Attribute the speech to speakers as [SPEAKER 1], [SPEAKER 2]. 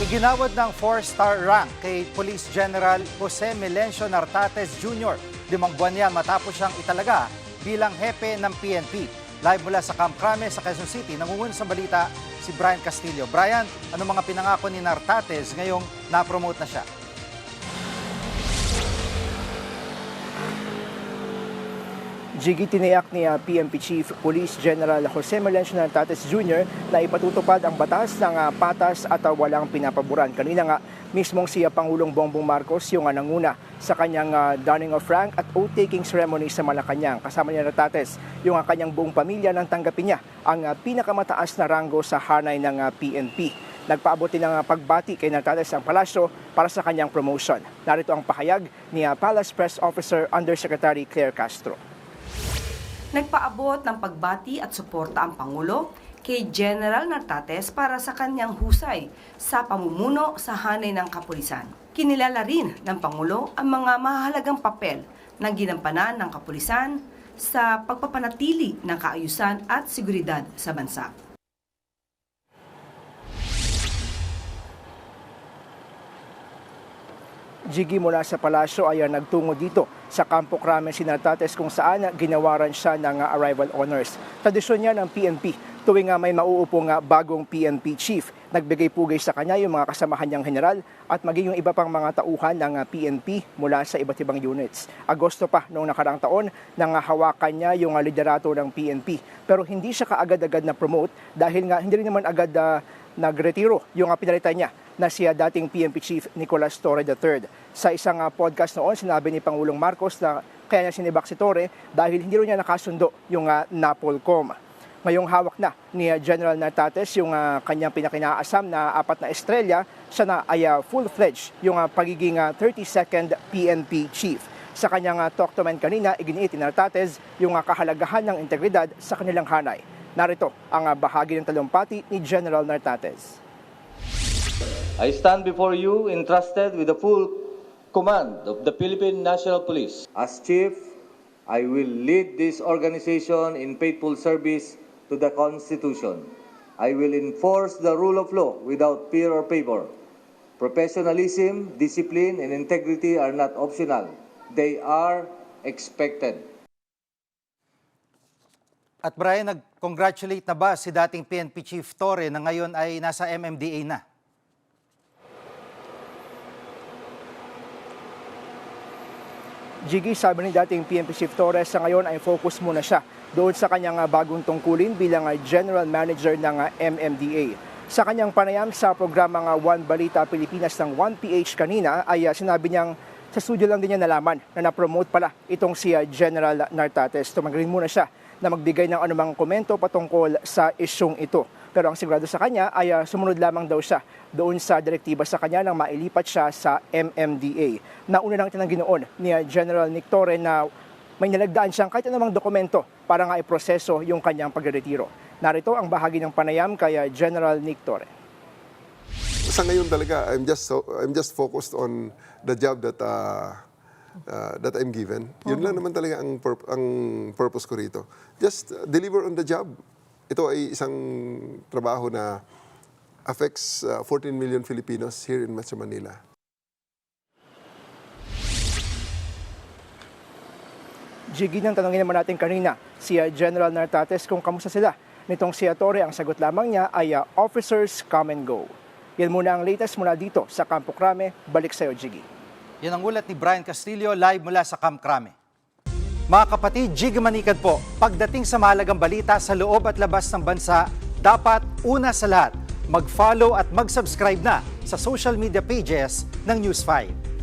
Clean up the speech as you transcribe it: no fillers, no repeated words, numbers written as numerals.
[SPEAKER 1] Iginawad ng 4-star rank kay Police General Jose Melencio Nartates Jr. 5 buwan yan matapos siyang italaga bilang hepe ng PNP. Live mula sa Camp Crame sa Quezon City, nangungunan sa balita si Brian Castillo. Brian, ano mga pinangako ni Nartates ngayong na-promote na siya?
[SPEAKER 2] Jiggy, tiniyak ni PNP Chief Police General Jose Melencio Nartates Jr. na ipatutupad ang batas ng patas at walang pinapaboran. Kanina nga, mismong si Pangulong Bongbong Marcos yung nanguna sa kanyang donning of rank at oath-taking ceremony sa Malacanang. Kasama ni Nartates yung kanyang buong pamilya nang tanggapin niya ang pinakamataas na ranggo sa hanay ng PNP. Nagpaabot din ng pagbati kay Nartates ang palasyo para sa kanyang promotion. Narito ang pahayag ni Palace Press Officer Undersecretary Claire Castro.
[SPEAKER 3] Nagpaabot ng pagbati at suporta ang Pangulo kay General Nartates para sa kanyang husay sa pamumuno sa hanay ng kapulisan. Kinilala rin ng Pangulo ang mga mahalagang papel na ginampanan ng kapulisan sa pagpapanatili ng kaayusan at seguridad sa bansa.
[SPEAKER 2] Jiggy, mula sa palasyo ay nagtungo dito sa Campo Crame si Nartates kung saan ginawaran siya ng arrival honors. Tradisyon niya ng PNP tuwing may mauupong bagong PNP chief. Nagbigay pugay sa kanya yung mga kasamahan niyang general at maging yung iba pang mga tauhan ng PNP mula sa iba't ibang units. Agosto pa noong nakarang taon nang hawakan niya yung liderato ng PNP. Pero hindi siya kaagad-agad na promote dahil nga hindi rin naman agad nagretiro yung pinalitan niya na siya dating PNP Chief Nicolas Torre III. Sa isang podcast noon, sinabi ni Pangulong Marcos na kaya niya sinibak si Torre dahil hindi rin niya nakasundo yung NAPOLCOM. Ngayong hawak na ni General Nartates yung kanyang pinakinaasam na 4 na estrelya, siya na ay full-fledged yung pagiging 32nd PNP Chief. Sa kanyang talk to men kanina, iginiit ni Nartates yung kahalagahan ng integridad sa kanilang hanay. Narito ang bahagi ng talumpati ni General Nartates.
[SPEAKER 4] I stand before you entrusted with the full command of the Philippine National Police. As Chief, I will lead this organization in faithful service to the Constitution. I will enforce the rule of law without fear or favor. Professionalism, discipline, and integrity are not optional. They are expected.
[SPEAKER 1] At Brian, nag-congratulate na ba si dating PNP Chief Torre na ngayon ay nasa MMDA na?
[SPEAKER 2] Jiggy, sabi ni dating PNP Chief Torres, sa ngayon ay focus muna siya doon sa kanyang bagong tungkulin bilang General Manager ng MMDA. Sa kanyang panayam sa programang One Balita Pilipinas ng 1PH kanina ay sinabi niyang sa studio lang din niya nalaman na na-promote pala itong si General Nartates. Tumanggalin muna siya na magbigay ng anumang komento patungkol sa isyong ito. Pero ang sigurado sa kanya ay sumunod lamang daw siya doon sa direktiba sa kanya nang mailipat siya sa MMDA. Nauna nang itinanggi noon ni General Nick Torre na may nilagdaan siyang kahit anumang dokumento para nga iproseso yung kanyang pagretiro. Narito ang bahagi ng panayam kay General Nick Torre.
[SPEAKER 5] Sa ngayon talaga, I'm just focused on the job that I'm given. Yun lang naman talaga ang purpose ko rito. Just deliver on the job. Ito ay isang trabaho na affects 14 million Filipinos here in Metro Manila.
[SPEAKER 2] Jiggy, nang tanongin naman natin kanina si General Nartates kung kamusta sila. Nitong si Torre, ang sagot lamang niya ay officers come and go. Yan muna ang latest mula dito sa Campo Crame. Balik sa'yo, Jiggy.
[SPEAKER 1] Yan ang ulat ni Brian Castillo live mula sa Camp Crame. Mga kapatid, Jiggy Manikad po. Pagdating sa mahalagang balita sa loob at labas ng bansa, dapat una sa lahat, mag-follow at mag-subscribe na sa social media pages ng News 5.